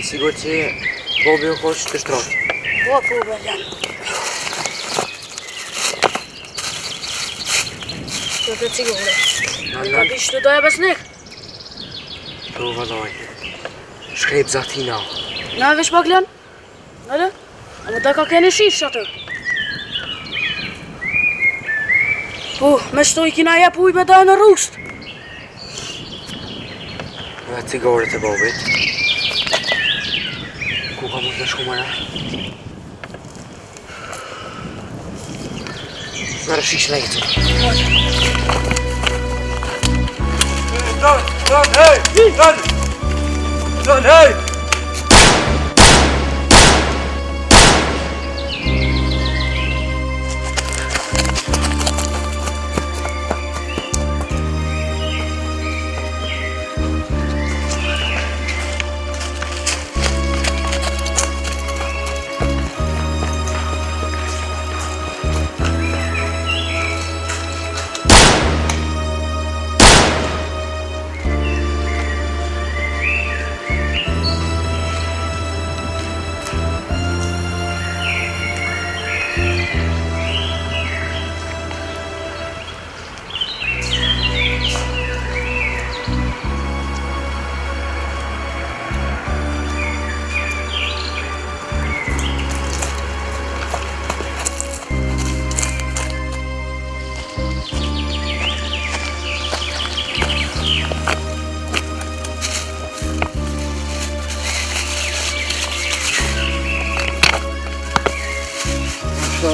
sigur që Bobi u hoqë të shtrotë. Po, Belian. Që të cigure. Ka bishë të doja besnik. Po, vëllaj. Shkrep zatina. Na vesh pak lan? Nale? Ama da ka kene shish atë. Po, me shtoj kina jep uj me da në rust. Dhe cigurët e Bobit. Ku ka mund të shku mëra? Mërë shish në jetu. Don, hej!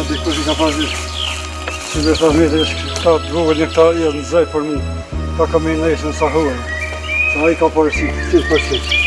Dikush I ka pasur që me thasmete këta të vogël në këta janë në zaj për mu. Ta ka me nëjës në sahuar. Sa I ka parësi, 100%.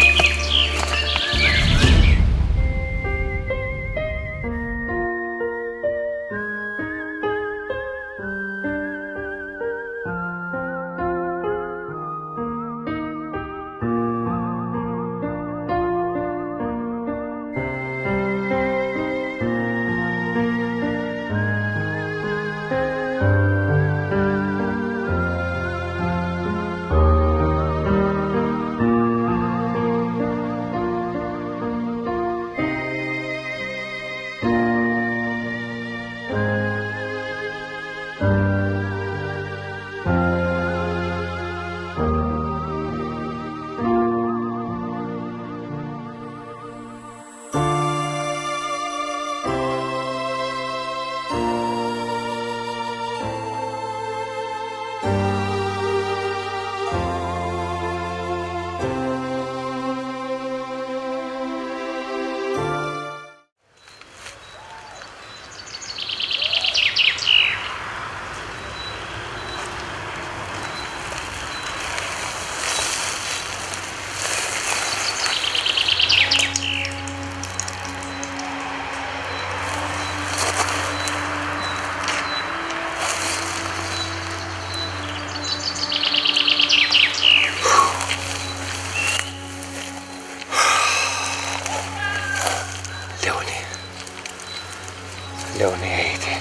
Leoni ejti.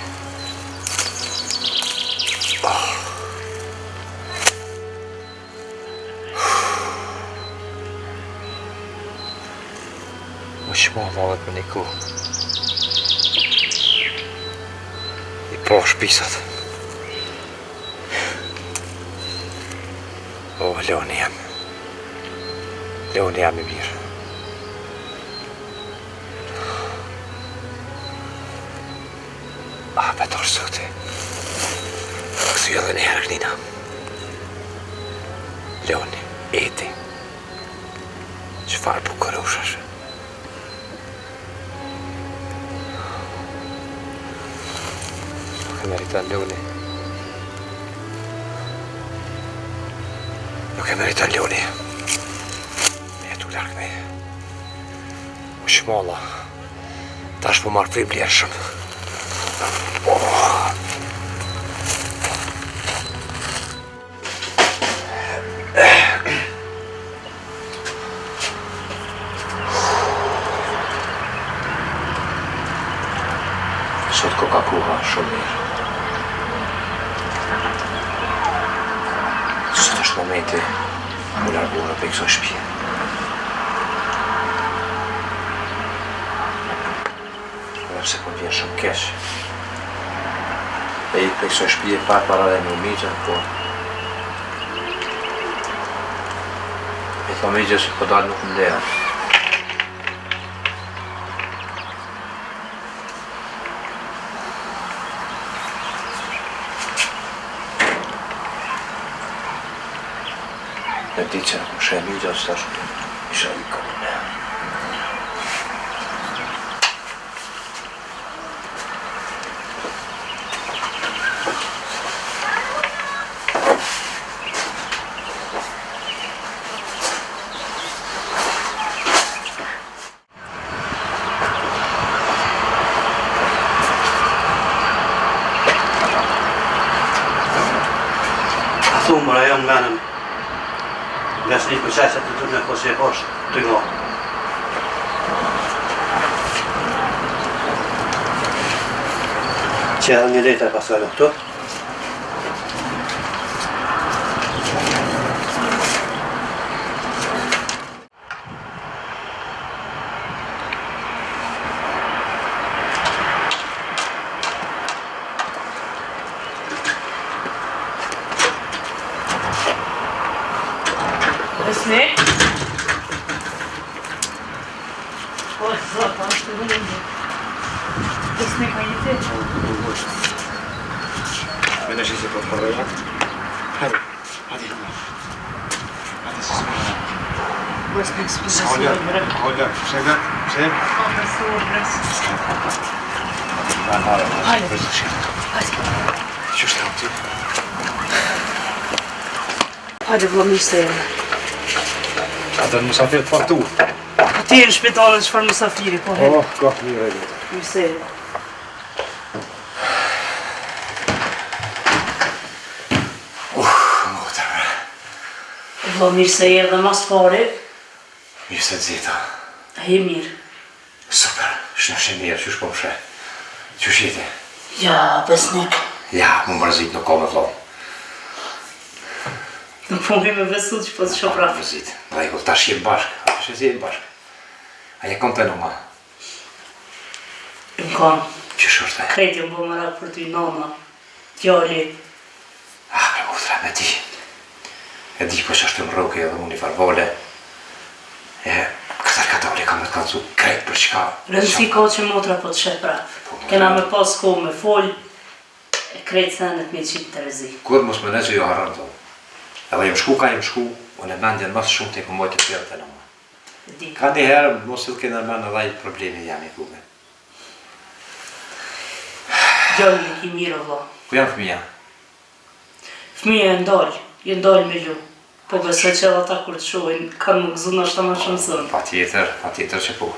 Më shmohet për një ku. I po shpisat. O, Leoni jam. Leoni jam I mirë. Betor sote. Kësu edhe një herë kënina. Leoni, eti. Qëfar bukur ushash? Nuk e meritan Leoni. Nuk e meritan Leoni. Me jetu larkë me. U shmolla. Tash po marrë prej blershëm. Sot ko ka kuha shumë mirë. Sot është momenti mu largu në pe këso shpje. pse po vjen shumë keq. E i për kësoj shpije pak para dhe me umigjen, po... E të umigjen që po dalë nuk më leja. Në ditë që nuk më shë e migjen, që ta shumë isha i kërë. Thumë jam menën mes një proceset të të në kose e poshtë të nga. Që edhe një lejta e pasajnë këtu. Besnik? O, zot, është të vëllëndë. Besnik, a jetë? Me në shqisi po të përreja. Hadi, hadi. Hadi, së së Besnik, s'pësë bre. Holla, pse? O, besur, bres. Hajde. Që është të ti? Hajde, vëllëmi se jemi. Ata në musafir të faktu. Ti e në shpitalën që farë musafiri, po he. Ka një rejtë. Mirë se jemi. Motër. Vëllëmi se jemi dhe mas pari. Mirë se të zita. A je mirë? Super, shë mirë, që shpo më shë. Që shjeti? Ja, besnik. Ja, më mërzit nuk ka me vlonë. Nuk po mi me besu që po të shumë prafë. Mërzit, da i këtë tash jemë bashkë, a që jemë bashkë. A je kom të në ma? Më kanë. Që shështë e? Krejt jë më bo më rakë për ty nana, djali. Ah, me mutra, me ti. E di po që është të më rogë edhe unë i farvole. E, këtar katavli kam me të kancu krejt për qka. Rëndësi ka që motra po të shetë prapë. Kena me pas ko me fol, e krejt senet me qitë të rezi. Kur mos më ne që jo harën të. Edhe jem shku ka jem shku, unë e mendjen mas shumë të i këmojt të pjerë të në më. Di. Ka një herë, mos të kena mendë edhe i problemi jam i kume. Djali në ki mirë vla. Ku janë fëmija? Fëmija e ndalë me lu. Po besoj që edhe ata kur të shohin, kanë më gëzu në ashtë më shumë sënë. Pa tjetër që po.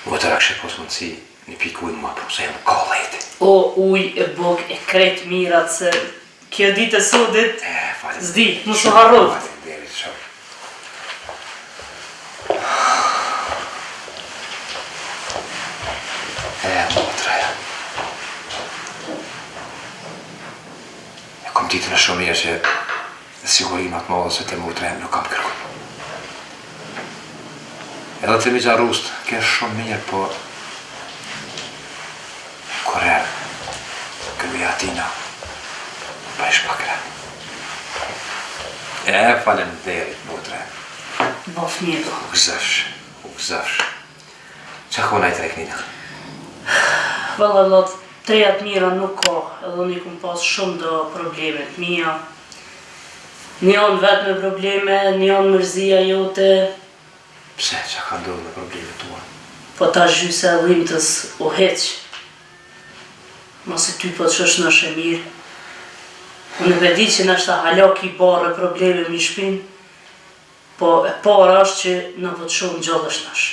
Vëtër akshë pos mundësi një pikë ujnë ma, po se jem ka lejti. O, uj e bog e krejt mirat se kjo ditë e sodit, zdi, më së harrov. Falenderit shumë. Motra ja. E kom ditën e shumë mirë që sigurimat më ose të motra jem nuk kam kërku. Edhe të mi gjarust, ke shumë mirë, po... Korer, kërëja atina, pa ish pakre. E, falenderit, motre. Bof mjedo. U gëzëfsh. Qa kona i treknina? Valla lot, trejat mira nuk ka, edhe unë i kum pas shumë do problemet mija. Njën vetë me probleme, njën mërzia jote. Pse, qa ka ndodhë me problemet tua? Po ta zhyse e dhimtës u heq. Masi ty po të shosh në shemir. Unë e vedi që nështë ta halak i barë probleme mi shpin, po e para është që në po të shumë gjallësht nash.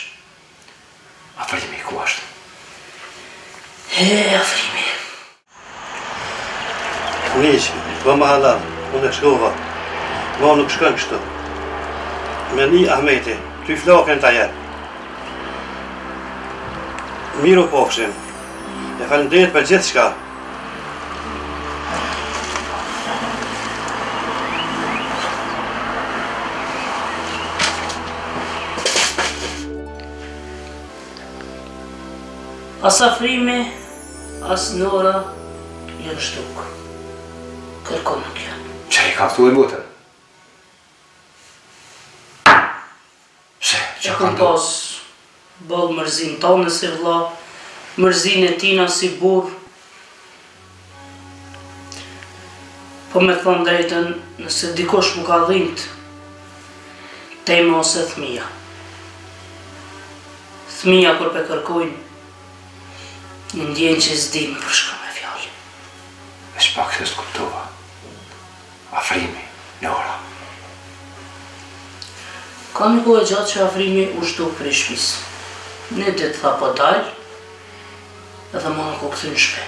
Afrimi, ku ashtë? Afrimi. Unë iqë, po më halan, unë e shkova. Ma nuk shkën kështu. Me një Ahmeti, ty flakën të ajer. Miru pofshim. E falenderit për gjithë shka. As afrimi, as Nora janë shtuk. Kërkon nuk janë. Që i ka këtu e mutën? E kom pas bëllë mërzin tonë si vlla, mërzin e tina si burr. Po me thonë drejtën, nëse dikush mu ka dhimt, tema ose thmija. Thmija kur pe kërkojnë, në ndjenë që s'dime për shka me fjallë. E shpak se s'kuptova. Afrimi, Nora. Ka një kohë gjatë që afrimi u shtu për i shpis. Një ditë tha po dalë, edhe ma në ku këthy në shpe.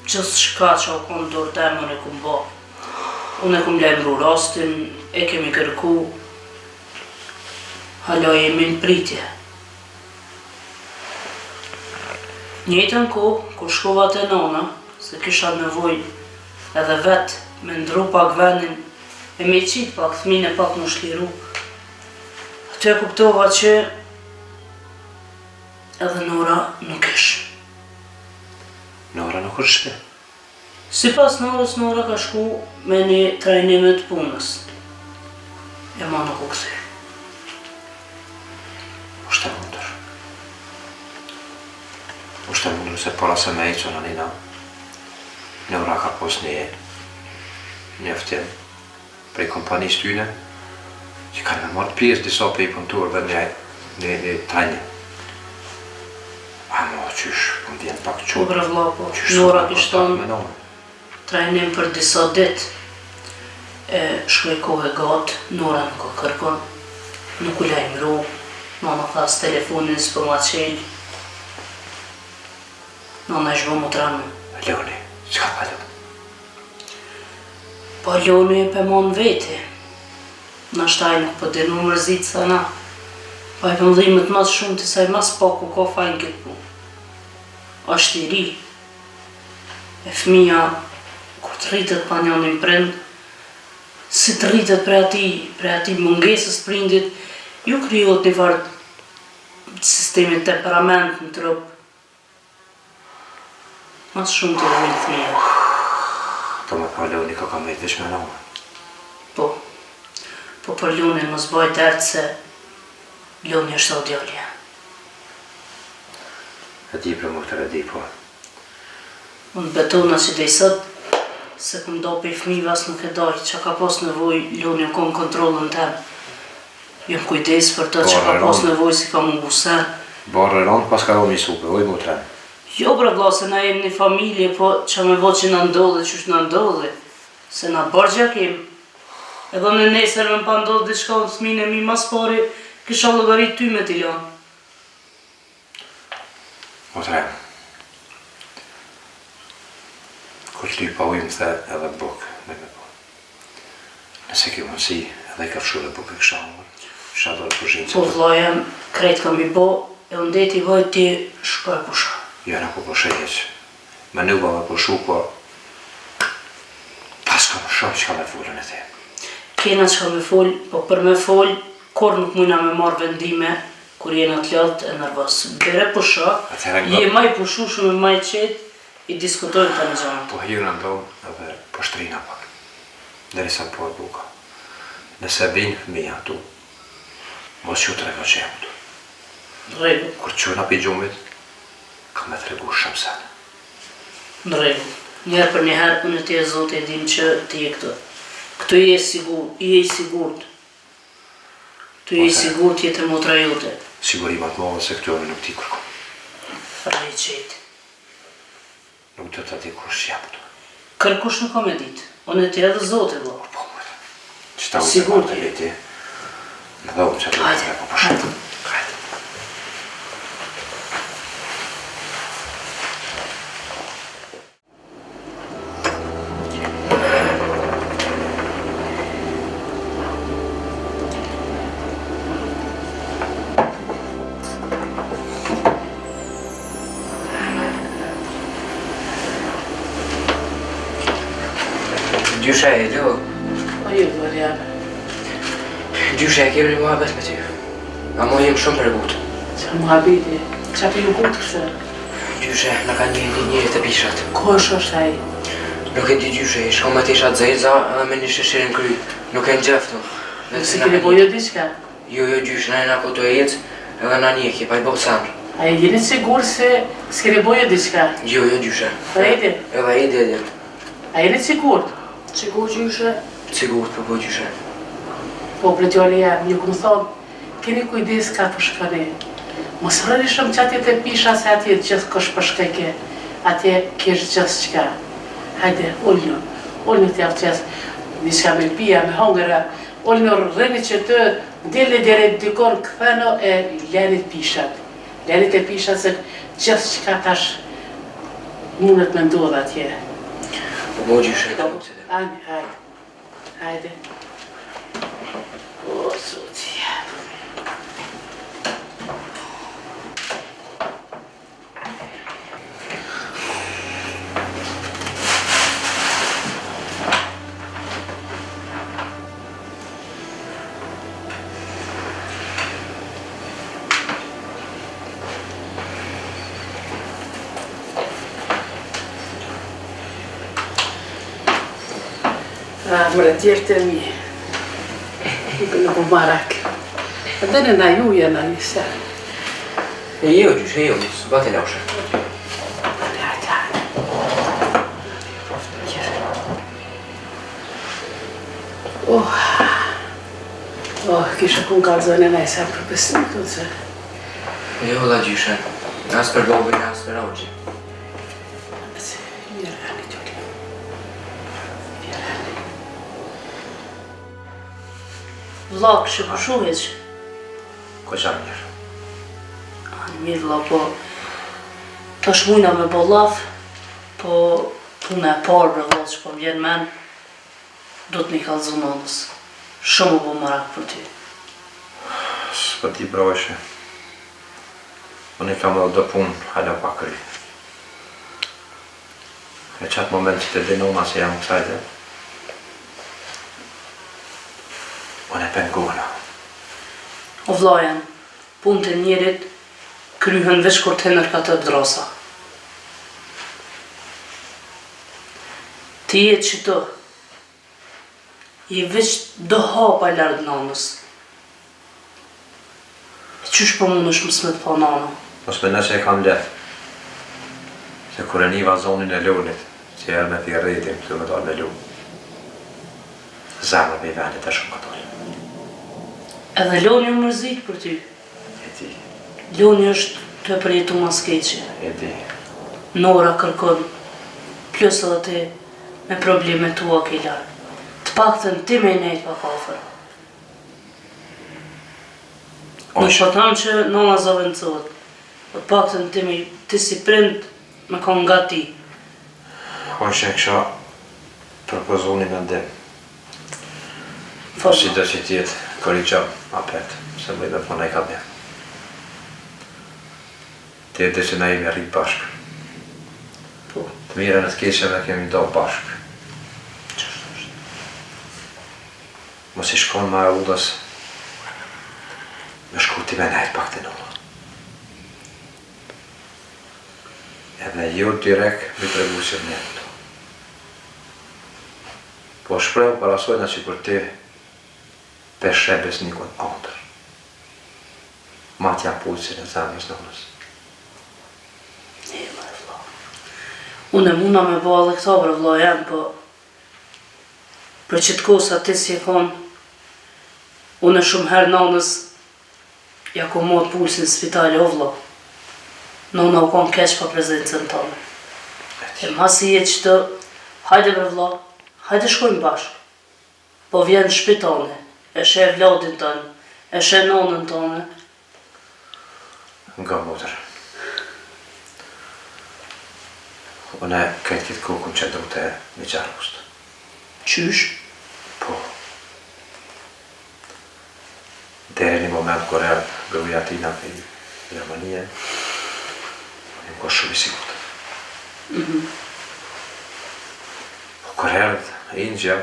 Gjithë shka që o konë dorë temën e kumë bo. Unë e kumë lejmëru rastin, e kemi kërku, hala jemi në pritje. Njëjtën kohë, kur shkova te nona, se kisha nevoj edhe vetë me ndru pak vendin, e me qitë pak, thmine pak më shliru. Aty e kuptova që edhe Nora nuk ish. Nora nuk është shpe. Si pas Norës, Nora ka shku me një trajnimet punës. E ma nuk u këthy. Ushte mundur. Ushte mundur se para se me iqo në nina, Nora ka pos një njeftim prej kompanisë tyne, që kanë me marrë pjesë disa prej punëtorëve një trajnim. A mo, qysh, po më vjen pak Po qurë. bre vlla, po. Nora kishton trajnim për disa ditë. E shkoj kohë e gatë, Nora nuk o kërkon, nuk u lajmëru. Mama tha s telefonin s'po ma qelë. Mama e shbo mu tranë. Loni, qka pa Loni? Po Loni e pe mon veti. Na shtaj nuk po dinu mërzit sa na. Po e për mdhimët mas shumë të saj mas paku ka fajnë këtë punë. Ashtë i ri. E fëmija, kur të rritet pa njanin prind, si të rritet pre ati mungesës prindit, ju kryot një farë sistemi temperament në trup. Mas shumë të rritë fëmija. To me pa Loni ka kam vetë vesh me noma. Po për Lonin mos bëj dertë se Loni është o djallja. E di për më këtë e di, po. Unë betona që dhe i sot, se këm do për i fëmijëve as nuk e doj, që ka pas nevoj Loni në konë kontrolën tem. Jëm kujdes për të që ka pas nevoj si ka mungu sen. Barë rëndë pas ka do mi supe, oj mu trenë. Jo bre vlla, se na jem një familje, po që me vo që na ndodhe, që është na ndodhe. Se na bërgja kem. Edhe në nesër me pa ndodhe diçka në fëmijën e mi mas pari, kisha llogarit ty me t'i lanë. Mu trenë. Kur t'ly pa ujmë the edhe bukë, me po. Nëse ki mundësi, edhe i ka fshu dhe bukë e kësha umër. Kësha do të përshinë Po vlla jem, krejt kam i bo, e unë deti vajt ti shkoj pusha. Jo nuk u përshejeq. Me nuk ba me përshu, po pas ka më shumë që ka me fullën e te. Kena që ka me fol, po për me fol, kur nuk mujna me marrë vendime, kur jena t'llat e nervos. Bere pusha, je maj pushu shumë e maj qetë, i diskutojnë të në gjanë. Po hirë në ndonë edhe po shtrina pak. Derisa po e buka. Nëse vinë fëmija tu, mos që të rega që jam tu. Regu, Kur që në pi gjumit, ka me të regu shumë sen. në regu. Njerë për njëherë, unë ti e Zotë e dim që ti e këtë. Këtu je sigur, je i sigurt. Këtu je i sigurt, jetë e motra jote. Sigurimat mëve se këtu nuk ti kërko. Fraj qetë. Nuk do të ti kush që jam tu. Kërkush nuk ka me ditë. Unë e ti edhe Zotë e bo. Po mëre. Që ta u të Sigur marrë ti. të leti, në dhe unë që të Hajde, të po shumë. hajde. Hajde. Gjysha e do, O ju, Mariana. gjysha e kemi një muhabet me ty. A mo jem shumë përgut. Që muhabiti, Qa për ju ku të kështë? Gjyshe, në ka njëri të pishat. Ko është ai? Nuk e di gjyshe, shko me tishat zeza edhe me një sheshirin kry. Nuk e në gjeftu. Si keni bojë diçka? Jo, gjyshe, na e na koto e jetës edhe na njeki, pa i bo sanë. A e jeni sigur se s'keni bojë diçka? Jo, gjyshe. Pa edi? Edhe e di. A jeni sigur? Sigur gjyshe? Sigur, po gjyshe. Po, pletjoli jam, ju këmë thonë, keni kujdes ka për shkëni. Mos rëni shumë që atje të pisha se atje gjithë kësh për shkëke. Atje kesh gjithë qka. Hajde, ullë të javë qesë. Nishka me pia, me hongëra. Ullë rëni që të dele dhere dikon këtheno e lenit pishat. Lenit e pishat se gjithë qka tash mundet me ndodhë atje. Po gjyshe, të po Hajde. Hajde. O, zotja. Mërë tjerë të mi. Nuk u marak. A dhe në ju jena njëse. Jo, gjyshe, së bate laushe. Hajde. Kisha kun kalzojnë e najsa për pësni këtë se. Jo, la gjyshe. As për lobin, as për auqi. Vjerani, Gjoli. Vjerani. Vlla, kështë për shuheq. Ko qanë njërë? Ani mirë vlla, po... Tash mujna me bo laf, po... Puna e parë bre vlla që po m'vjen men, do të një kalzu nonës. Shumë u bo marak për ty. S'po ti brojshe. Unë i kam edhe do punë, hajde pa kry. E qatë moment që të dinona se jam kësajte, unë e pengohna. O vlajen, punë të njerit kryhen veç kur të nërka të drosa. Ti jetë që të, i veç do hapa lartë nanës. E qysh po mund është mësme të pa nanë? Mos me nëse e kam letë. Se kur e niva zonin e lunit, që erë me t'i rritim të me dalë me lu. Zemrë me i vendit e shumë këtoj. Edhe Loni u mërzit për ty. E ti, Loni është të përjetu ma skeqe. e ti. Nora kërkon, plus edhe ti me probleme tua ke larë. Të paktën ti me i nejtë pa kafër. Nuk po thamë që nona zovëncohet. Të paktën ti si prind me kon nga ti. Osh e kësha propozonin në ndim. Po, Si do që tjetë korrigjam apet, se më i dhe puna i ka bje. Ti e di që na jemi rritë bashkë. po, Të mire në të keqe dhe kemi do bashkë. Mos i shkon ma e udhës, me shku ti me nejtë pak të nëllë. Edhe jo direkt mi të regu si njëtë. Po shprehu parasojna që kur ti peshe besnikun andër. Matja pulsin e zemrës nëllës. ne më e vla. Unë e muna me bo edhe këta për vla jam, po... Për që të kosa ti si e konë, unë e shumë herë nanës ja ko mod pulsin në spitali o vla. Nona u konë keq pa prezencën tonë. E masi jetë që të, hajde bre vla, hajde shkojmë bashkë. Po vjen në shpitane, e she vladin tonë, e she nonën tonë. Nga motër. Unë e këtë kitë kukën që du të një qarkustë. Qysh? Po. Deri një moment kër erë gruja tina për Gjermanie, e më ko shumë i sigurët. Po kër erë Indja,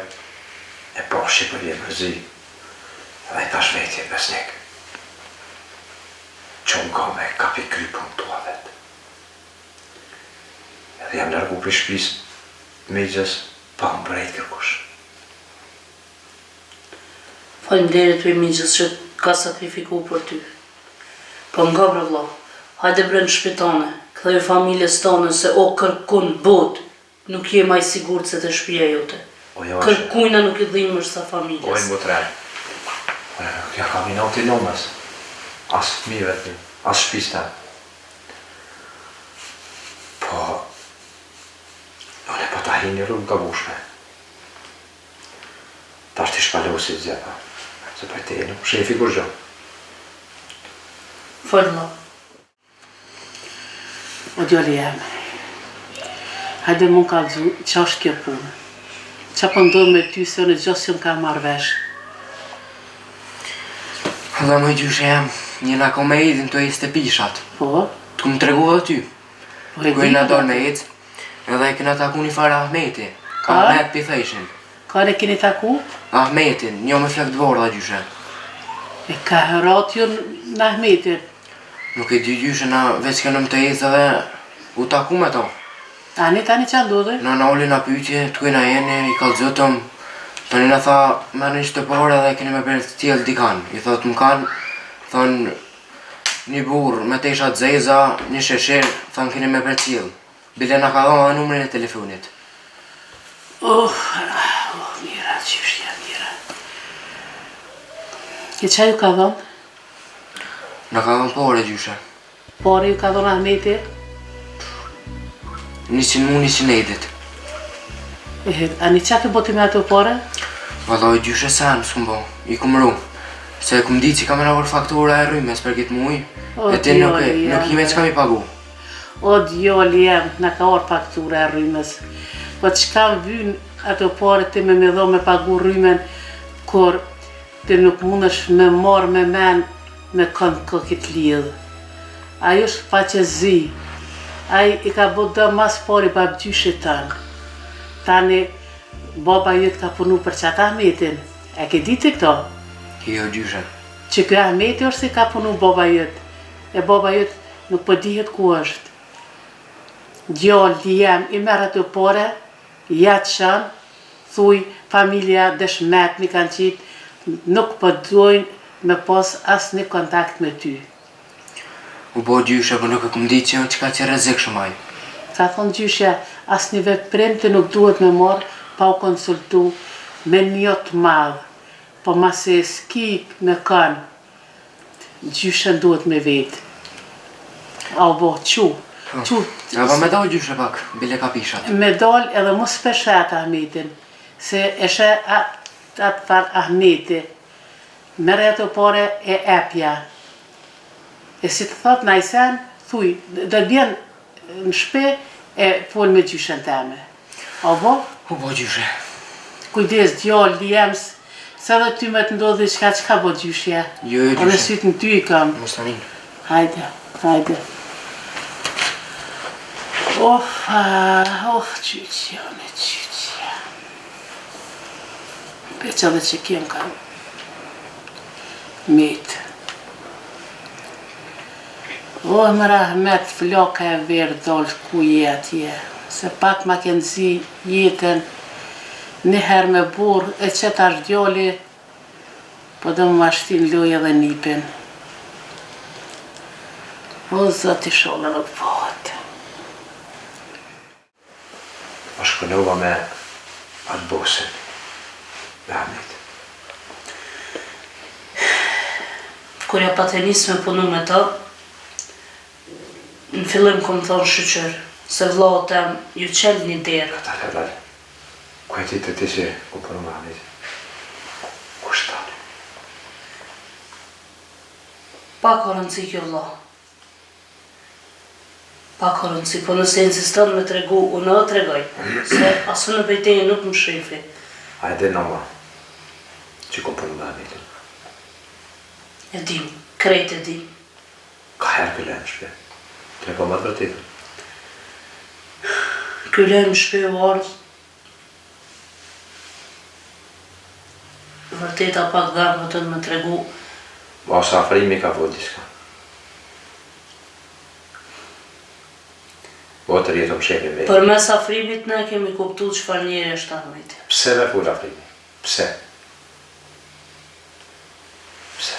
e po Shqipëri e mërzi, edhe i tash veti e besnik. Që unë ka me kapi kry për më jam largu për shtëpisë Mexhës pa më bërejt kërkush. Faleminderit për Mexhës që ka sakrifiku për ty. Po nga bre vlla, hajde bre në shtëpi kthej familjes tone se o kërkun bot, nuk je maj sigurt se të shtëpia jote. Kërkujna nuk i dhimbësh sa familjes. Oj, motrer. Ja ka minau të nomës. As fëmijëve ty, as shtëpisë ta. Po, unë po ta hi një rrugë gabushme. Ta është i shpallu si të zjepa. Se për te nuk shefi kur gjo. Fërla. O djali jam, hajde më ka dzu, qa është kjo punë? Qa po ndodh me ty se në gjosë që më ka marrë vesh? Dhe më gjyshe jam, një nga ko me edhin të ejtë të pishat. Po? Të më tregu dhe ty. Po e Kërë nga dorë me edhë, edhe e këna taku një farë Ahmeti. Ahmet Pitheshin. Ka ne keni taku? Ahmetin, një me flak dvorë dhe gjyshe. E ka hërat ju në Ahmetin. Nuk e dy gjyshe na veç kënëm të ejtë dhe u taku me to. Tani që ndodhe? Na oli na pyetje, të kujna jeni, i kallëzotëm. Tani na tha, me në ishte pare dhe keni me bërë të tjelë dikan. I thot më kanë, thonë, një burë me tesha të zeza, një sheshir, thonë keni me bërë tjelë. Bile na ka dhonë dhe numrin e telefonit. Mira, qyshja, mira. E qa ju ka dhonë? Na ka dhonë pare gjyshe. Pare ju ka dhonë Ahmeti? 100 mu, 100 edit. Ani qa ke boti me ato pare? Vallaj gjyshe sen, s'kum bo, i kum ru. Se kum di që kam e navër faktura e rrymes për këtë muj, e ti nuk ime që kam i pagu. O djoli jem, na ka orë faktura e rrymes. Po që kam vynë ato pare ti me dho me pagu rrymen, kur ti nuk mundesh me marë me men me kënd këkit lidhë. Ajo është pa që zi. Ai i ka bërë dhe mas pari babgjyshe tanë. Tani, baba jëtë ka punu për qatë Ahmetin. E ke ditë këto? Jo gjyshe. Që kjo Ahmeti është si ka punu baba jëtë. E baba jëtë nuk për dihet ku është. Djallë jem, i merë ato pare, ja të shanë, thuj, familja dëshmet mi kanë qitë, nuk për dojnë me pas asë një kontakt me ty. U bo gjyshe, për nuk e kum ditë që që ka që rezik shumaj. Ka thonë gjyshe, asë një veprim të nuk duhet me morë pa u konsultu me njët madhë. Po mase s'ki me kanë, gjyshe duhet me vetë. A u bo, qu. Ava me dal gjyshe pak, bile ka pishat. Me dal edhe mos peshet Ahmetin, se eshe atë farë Ahmeti, mere ato pare e epja. E si të thot najsen, thuj, dhe bjen në shpe e fol me gjyshen teme. A bo? U bo gjyshe. Kujdes djallë, jems, se dhe ty me të ndodhi që ka bo gjyshja. Jo, gjyshe. O në sytë në ty i kam. Mustanin. Hajde. Qyqja, me qyqja. Peqa dhe që kjem kam. Metë. Mëra Ahmet, floka e verë dollë ku je atje. Se pak ma kënë zi jetën, njëherë me burë, e qëta është djoli, po dhe më mashtin loja dhe nipin. O, zoti sholla nuk pohet. O shkënova me atë bosin, me Ahmet. Kur ja pa të njësë me punu me ta, në fillim kom thonë shqyqër, se vlau tem ju qelë një derë. Ta lëllë, ku e ti të ti që ku punu me Ahmet? Ku shtani? Pa ka rëndësi kjo vlau. Pa ka rëndësi, po nëse insiston me tregu, unë o tregoj, se asu në bejtejë nuk më shefi. A e dhe nama, që ku punu me Ahmetin? E dim, krejt e dim. Ka herë këllë në shpe, të e po më të vërtetën. Këllë në shpe u ardhë. Vërteta pak garë më të me tregu. Ma sa afrimi ka vod diska. O të rjetëm shepi me. Për mes afrimit ne kemi kuptu çfarë njeri është Ahmeti. Pse me fol afrimi? Pse? Pse?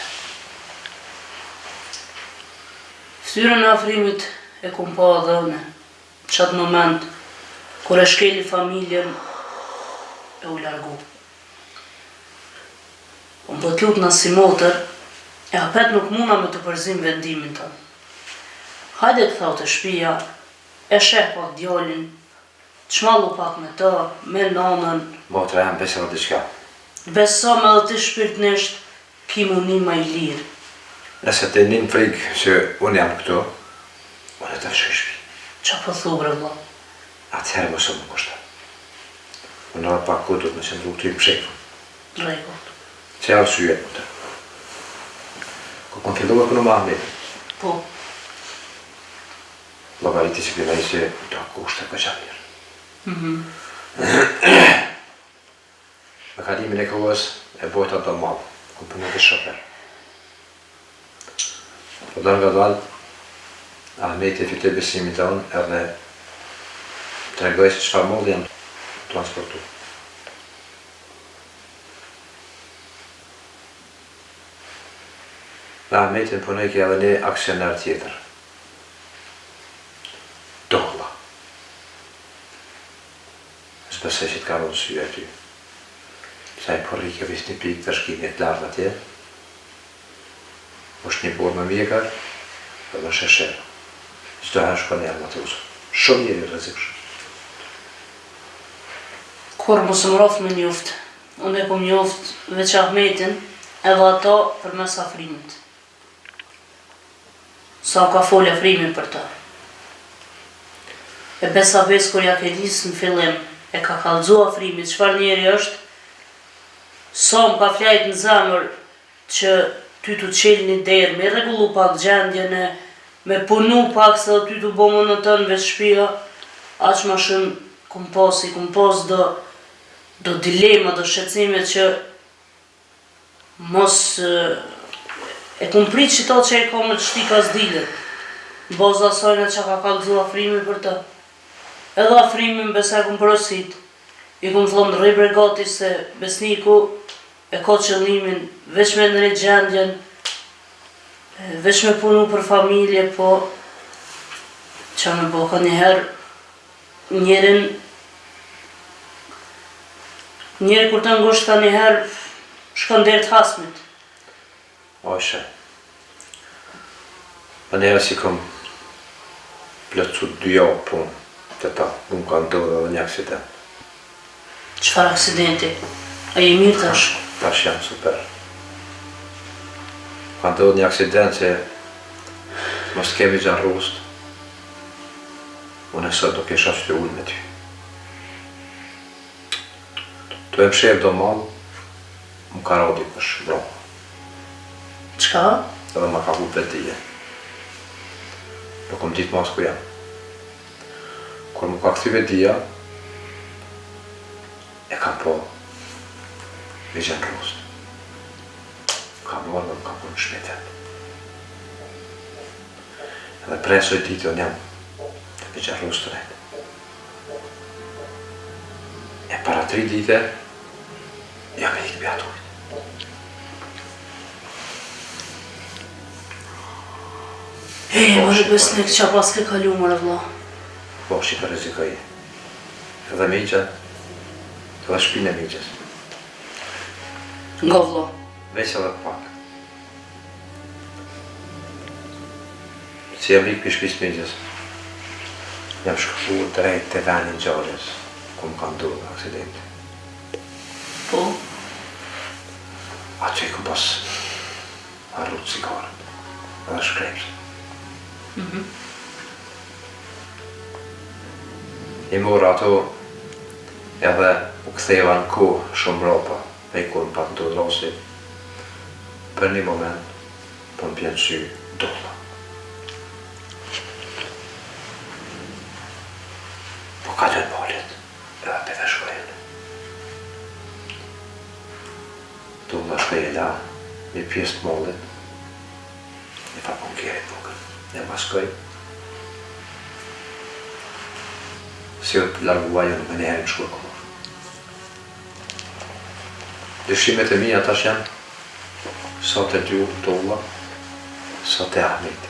Ftyrën e afrimit e kum pa edhe une. Qatë moment, kur e shkeli familjen, e u largu. Unë po t'lut në si motër, e apet nuk muna me të përzim vendimin tënë. Hajde të thau të shpia, e sheh pak djallin, çmallu pak me të, me nanën. Motra jam besë edhe diçka. Beso me dhe ti shpirtnisht, ki muni ma i lirë. Nëse të njën frikë që unë jam këto, unë e të fshoj shpi. Qa po thubre, vla? Atëherë mësë më kushta. Unë edhe pak kodut me se ndru të i pshekë. Drejkot. Që e arsyet më të. Ko kënë fillu e kënë më Ahmeti. Po, Logariti që këna i që do kushte për qamirë. Me kalimin e kohës e bojta do malë, ku përnë të shofer. Po dërë nga dalë, Ahmeti e fitoj besimin të unë edhe të regoj se qëfar molli jam transportu. Me Ahmetin punoj ke edhe një aksioner tjetër. Dohla. S'besoj që t'ka rënë sy aty. Sa i porri ke vis një pikë të shkimit lartë atje. është një borë me mjekar dhe me shesher. Qdo herë shko njerë më të usë. Shumë njeri rrezikshëm. Kur mos më roft me njoft, unë e kom njoft veç Ahmetin edhe ato për mes afrimit. Sa ka fol afrimin për ta. E besa bes kur ja ke lisë në fillim, e ka kallëzu afrimit, çfarë njeri është, sa më ka flajt në zemër që ty të qelë një derë, me regullu pak gjendjene, me punu pak se dhe ty të bomë në tënë veç shpia, aq ma shumë kum pas do dilema, do shqecime që mos e kum prit që ta që e ka me të shtika s'dilet, në baza asajnë që ka kallëzu afrimi për të. Edhe afrimin besa kum përësit, i kum thonë rrej bregati se besniku e ka qëllimin veç me në gjendjen, veç me punu për familje, po që me bo ka njëherë njeri kur të ngosht ka njëherë shkon deri të hasmit. Oshe. Për njerë si kom plëcu 2 javë punë të ta, më ka ndodhë edhe një aksident. Çfarë aksidenti? A je mirë tash? Tash jam super. Ka ndodhë një aksident që mos kemi gjanë rrust, unë e sot do kesha që të ullë me ty. Tu e më shef do malë, më ka rodi për shbro. Çka? Edhe ma ka hu vetije. Nuk kom ditë mas ku jam. Kur më ka këthi vetia, e kam po me gjenë rrust. Kam morë dhe më ka po në shpeten. Edhe presoj ditë unë jam të me gjenë rrust të rejtë. E para 3 dite, jam e ikë bjaturit. Mërë besnik që pas ke kalu mërë vla. Po, që ka rezikoj. Edhe miqja, edhe shpinë e miqjes. Nga vla. Veç edhe pak. Si jam ikë për shpisë miqjes, jam shkëpu drejt të venin gjarës, ku më kam ndodhë aksidenti. Po? Atë që i ku pas arrut cigarët, edhe shkrepsë. I mora ato edhe u ktheva në kohë shumë mbrapa, e kur më pat në të drasi, për një moment, për më pjenë sy dolla. Po ka të në malit, edhe për dhe shkojnë. Dolla shkojela, një pjesë të malit, një fa punkerit vogël. E ma shkoj. si u largua jo me njëherë në shkullë kohë. Dëshimet e mija tash janë sot e dy të ua, sot e Ahmeti.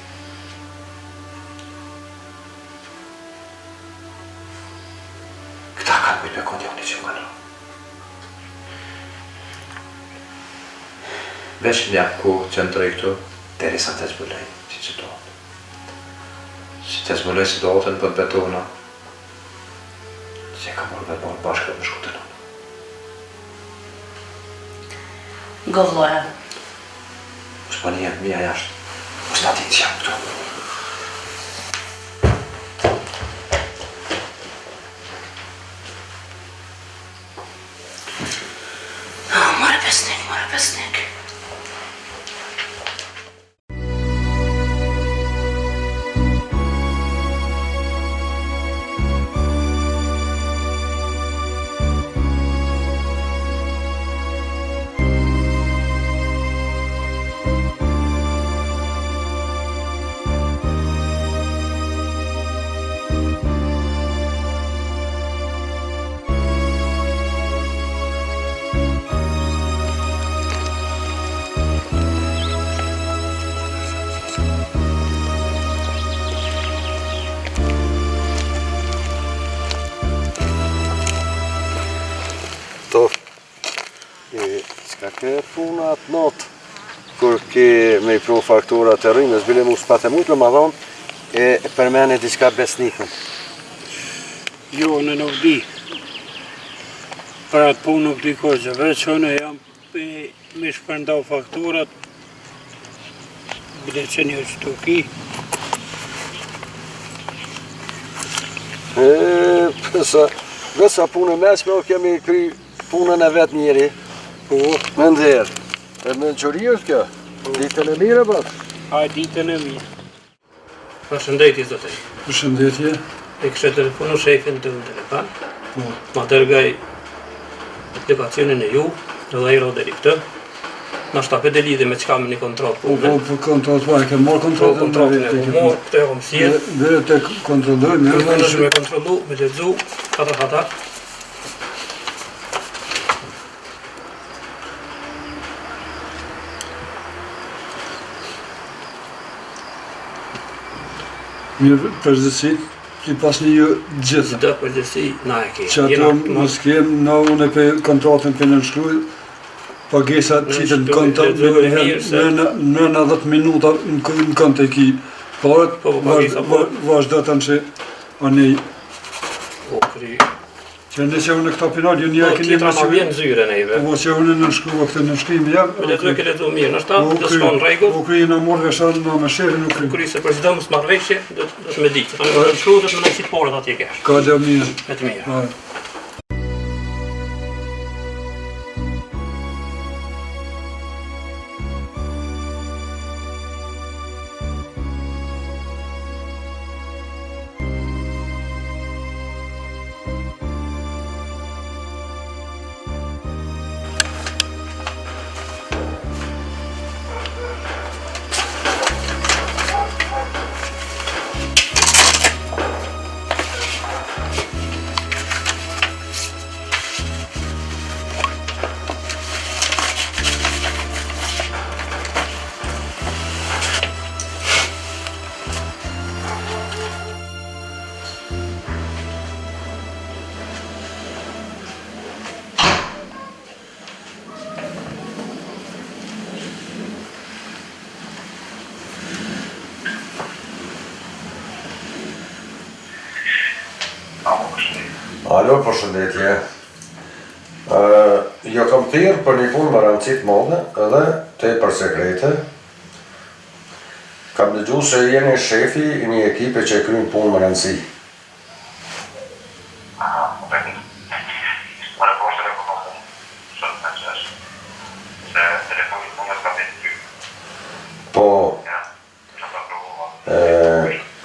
Këta kanë bëjt me kondjoni që më në. Veç një kohë që ndrej këtu, deri sa të zbulej, si që dohet. Si të zbulej si dohetën për betona, që ka morë me morë bashkë më shkutën. Gëvloja. Shpania mija jashtë, mos ta dinë që jam këtu. More besnik. Ska ke puna atë notë, kur ke me i pru fakturat e rrimës, bile mu s'pate mujtë në madhon, e përmene diçka besnikën. Jo, në nuk di. Për atë punë nuk di që veç unë jam me shpërndau fakturat, bile që një që të ki. Vesa punë mesme, o kemi kry punën e vetë njeri. Po, Me ndherë. E me në qëri është kjo? Ditën e mire, bat? a ditën e mirë. Përshëndetje, zotëri. Përshëndetje. E kështë telefonu shefin të në telefon. Po, Ma dërgaj aplikacionin e ju, edhe i roderi këtë. Na shtape dhe lidhe me qka me një kontrol po, punë. po, kontrolët, po, e ke marrë kontrolët Kontrolin e ku morë, këtë e kom sjellë. Dhe të kontrollojmë, Kërë mund është me kontrolu, me ledzu, hata. mirë përgjithësit, që pas një gjithë. Çdo përgjithësi na e ke. Që ato mos kemë, na unë për kontratën për në nëshkruj, pagesat qitën në konta, në 90 minuta në konta e ki. Parët, vazhdo të në që anej, O, kry. që në që unë këta pinal, ju një e këni Tjetra ma vjen zyre neve. po që unë në nëshkrua këtë në nëshkrimi jam, Me ledzu e ke ledzu mirë, në shtatë, dhe s'ka në rregull. u kry në morë veshan, në me shërë nuk kry. Kry se për çdo mos marrëveshje, do të me ditë. Në shkru dhe të më nëjësit porët atje kesh. Ka dhe mirë. Me të mirë. Alo, përshëndetje. Jo kam thirrë për një punë më rëndësit modhe edhe tepër sekrete. Kam dëgju se jeni shefi i një ekipe që kryen punë më rëndësi. Po,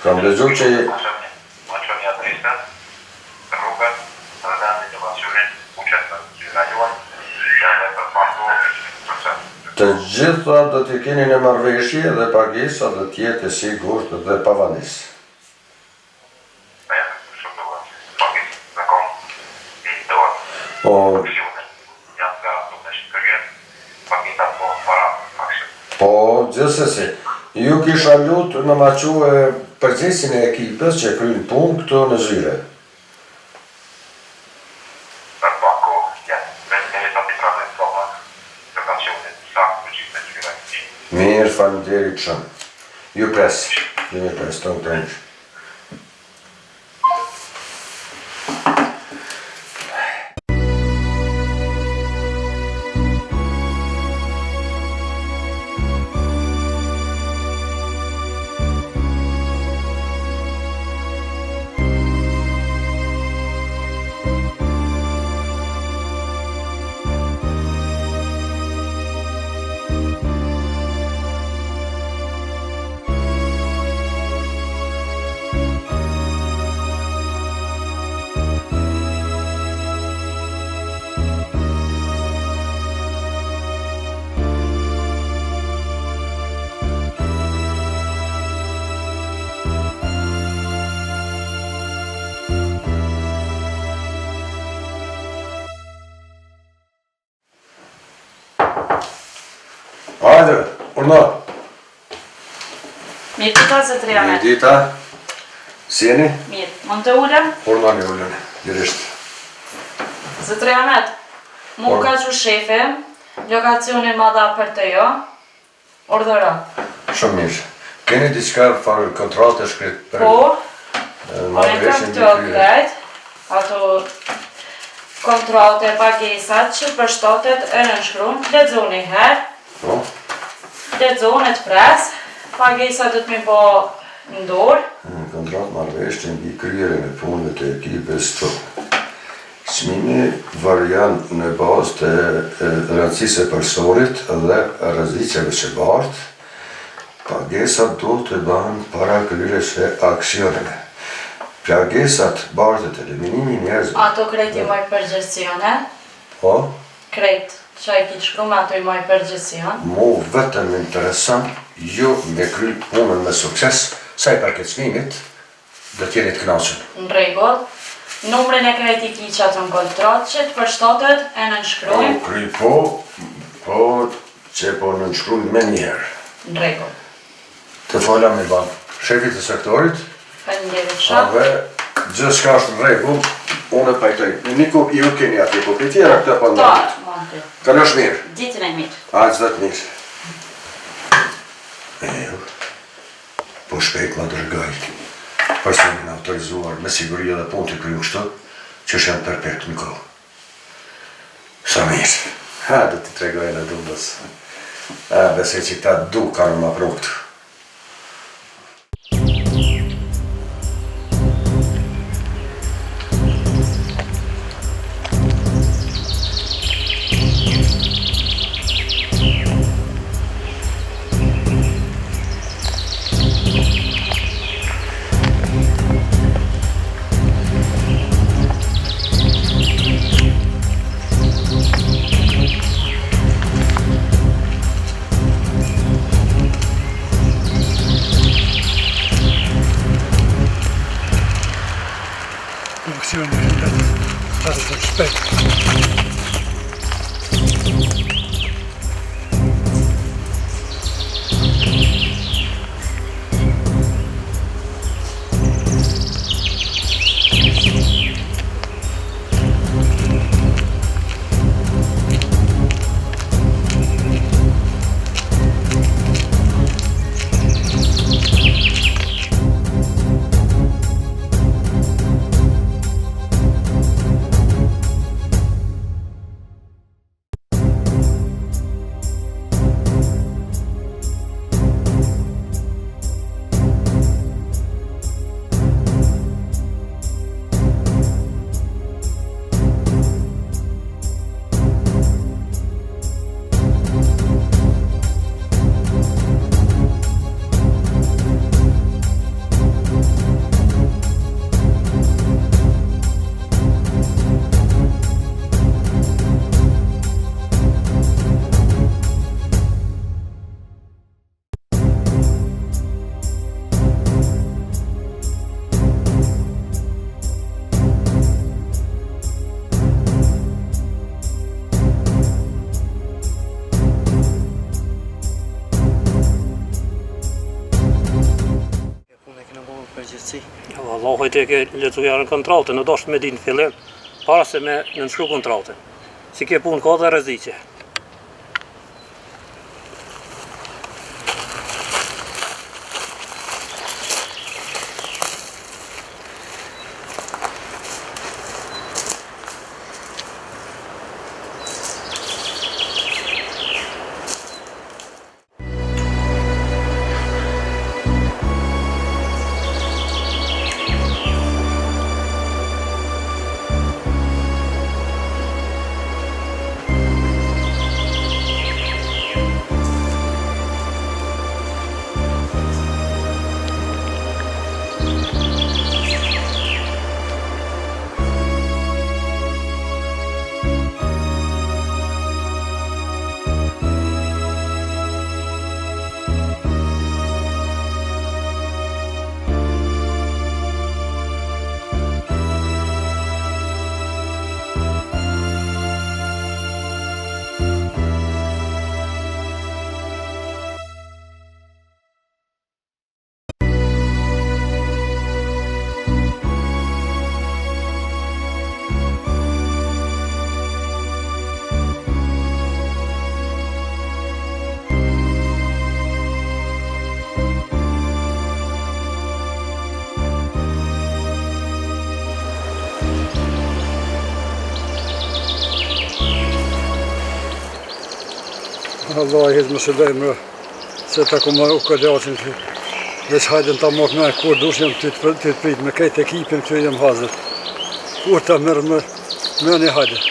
kam dëgju që të gjitha do t'i keni në marrëveshje dhe pagesa do t'jetë e sigurt dhe pavanis. Po, po, gjithsesi, ju kisha lutur në ma quhe përgjithësin e ekipës që kryin punë këtu në Zyre. Mirë, faleminderit shumë. Ju pres, jemi pres, të në trenjë. Hajde, urna. Mirë dita, zotëri Ahmet. Mirë dita. Si jeni? Mirë, mund të ulem? Urna një ullën, lirisht. Zotëri Ahmet, mu ka që shefe, lokacionin ma dha për të jo, ordëra. Shumë mirë. Keni diçka farë kontratë shkrit për... Po, unë kam këto krejt, ato kontrate e pagesat që përshtatet e nënshkrum, lexoni herë, Po? lexoni të pres, pagesat do të mi po në dorë. Kontratë marrëveshje mbi kryerjen e punëve të ekipës tonë. Çmimi varian në bazë të rëndësisë së personit dhe rrezikeve që bartë. Pagesat do të banë para kryerjes së aksioneve. Pagesat bartët eliminimi njerëzve. Ato krejt i moj përgjësione, Po? krejt që i ki shkru me ato i moj përgjësion. Mu vetëm interesant ju me kry punën me sukses, sa i përket çmimit, do t'jeni të kënaqur. Në rregull, numrin e krejt i ki që ato në kontratë që të përshtatet e nënshkrujmë. Kry po që po nënshkruj me njerë. Në rregull. Të fola me banë shefit të sektorit, Faleminderit shumë. gjithë shka është në rregull, unë e pajtoj. Niko, ju keni ati, po për tjera këta pa në Ta, monti. Ka nësh mirë. Ditën e mirë. A, gjithë të mirë. Po shpejt ma dërgaj. Personin autorizuar me siguri edhe punë të krymë kështu, që është janë perfekt në kohë. Sa mirë. Ha, do t'i tregoj në dundës. Besoj që këta du kanë ma prunë këtu. hojtë e ke lecuja në kontratën, në doshtë me dinë fillim, para se me nënshkru kontratën. Si ke punë ka dhe rreziqe. Allah i më shëllej më se ta ku më u këllacin që veç hajden ta mok me kur dushjem të të prit me kajt ekipin që jem hazër. Kur ta mërë më një hajde.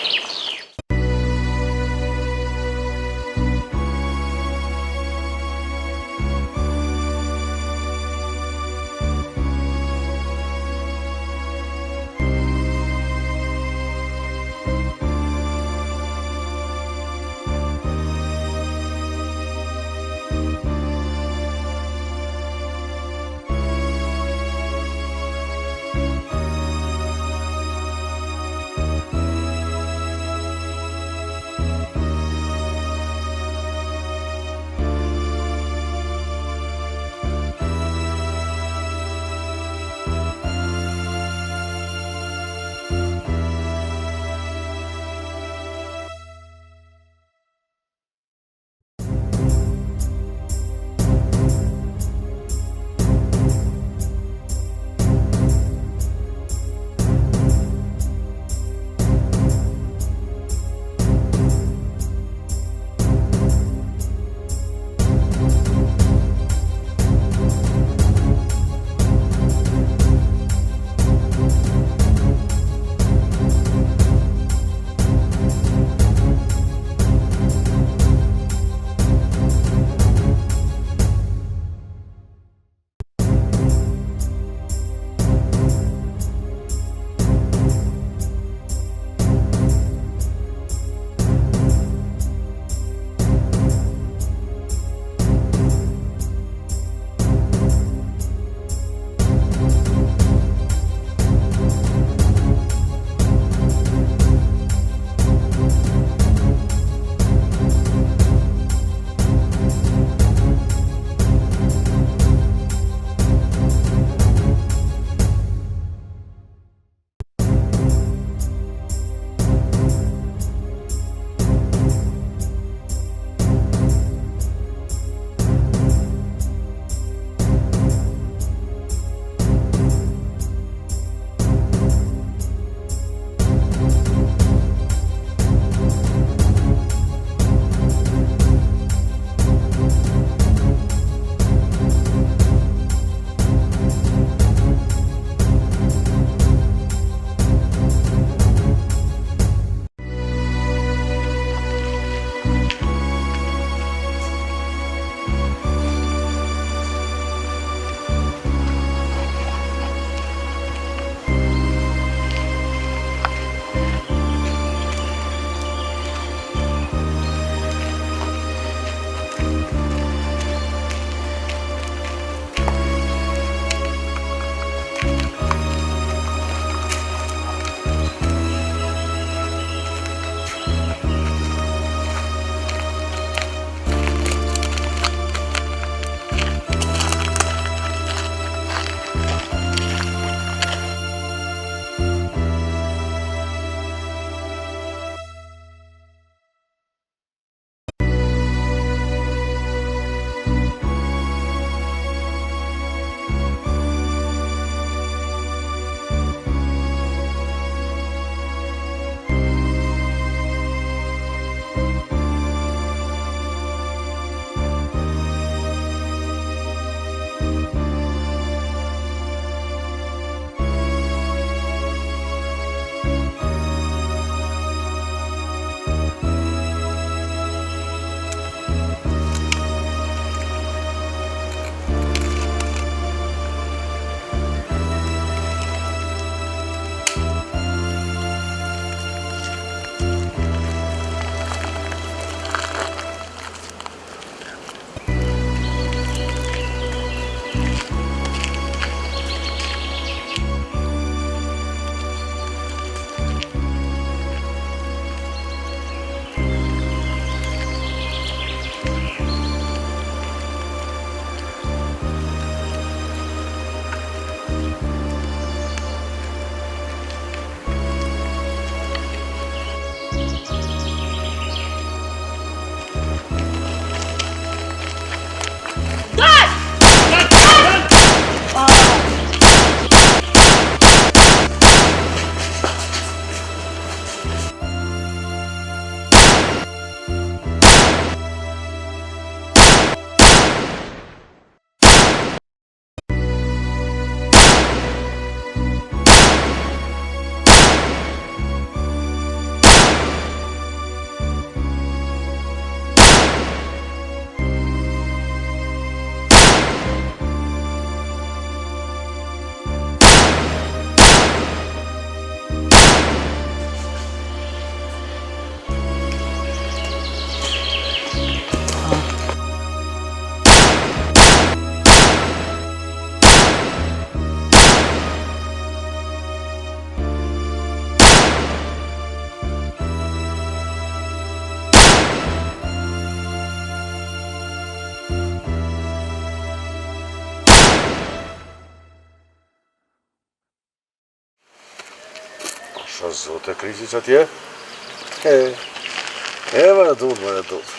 Pasha zote krisi që atje? Më e dut.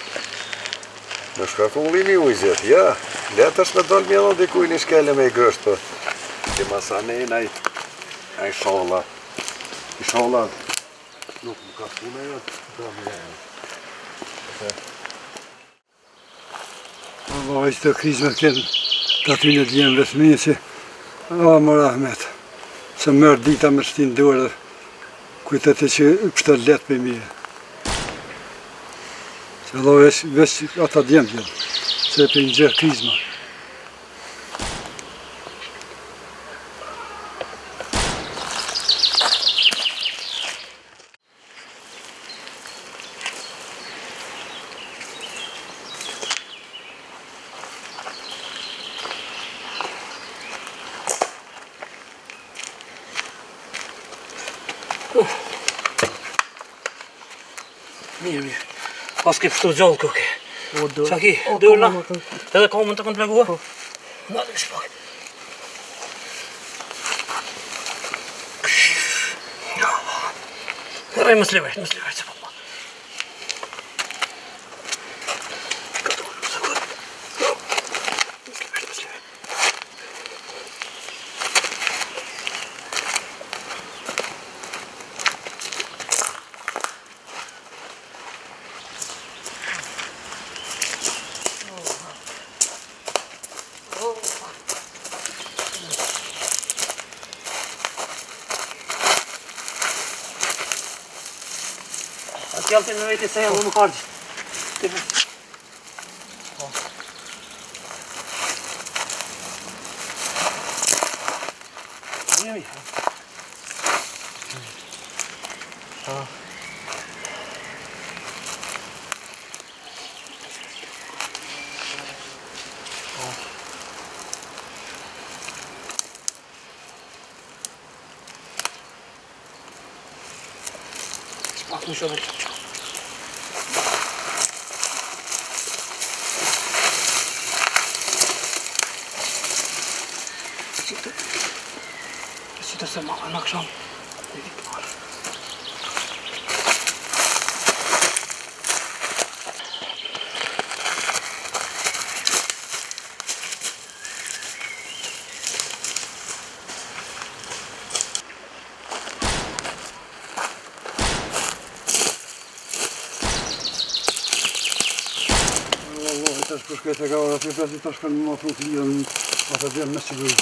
Në shkakullimi ujzjet, ja. Letë është me dollë mjellon dikuj një shkele me i grësht për. Që masanen a i sholla. I sholla nuk më ka pune jo, da me e. Allah ishte të krizme kënë të aty në djemë vesmisi. Më rahmet. Se mërë dita me shtinë dorë dhe kujtet e që pështë letë për mire. Se Allah vesh ata djemë djemë. Se për një gjë krizma. Mirë. Pas ke pështu gjallë këke. Qa ki, dërna? Edhe kamën të kanë plegua? Nga dhe shpak. Rej më slivajt, se pa. Gjallë në veti se janë më kardë. Njëmi. Spak në shumë të qo. Të se ma në aksham në vitë marë. Tash përshkret e ka ora për pesi tash kanë më afru të lirën ata djemë me siguri.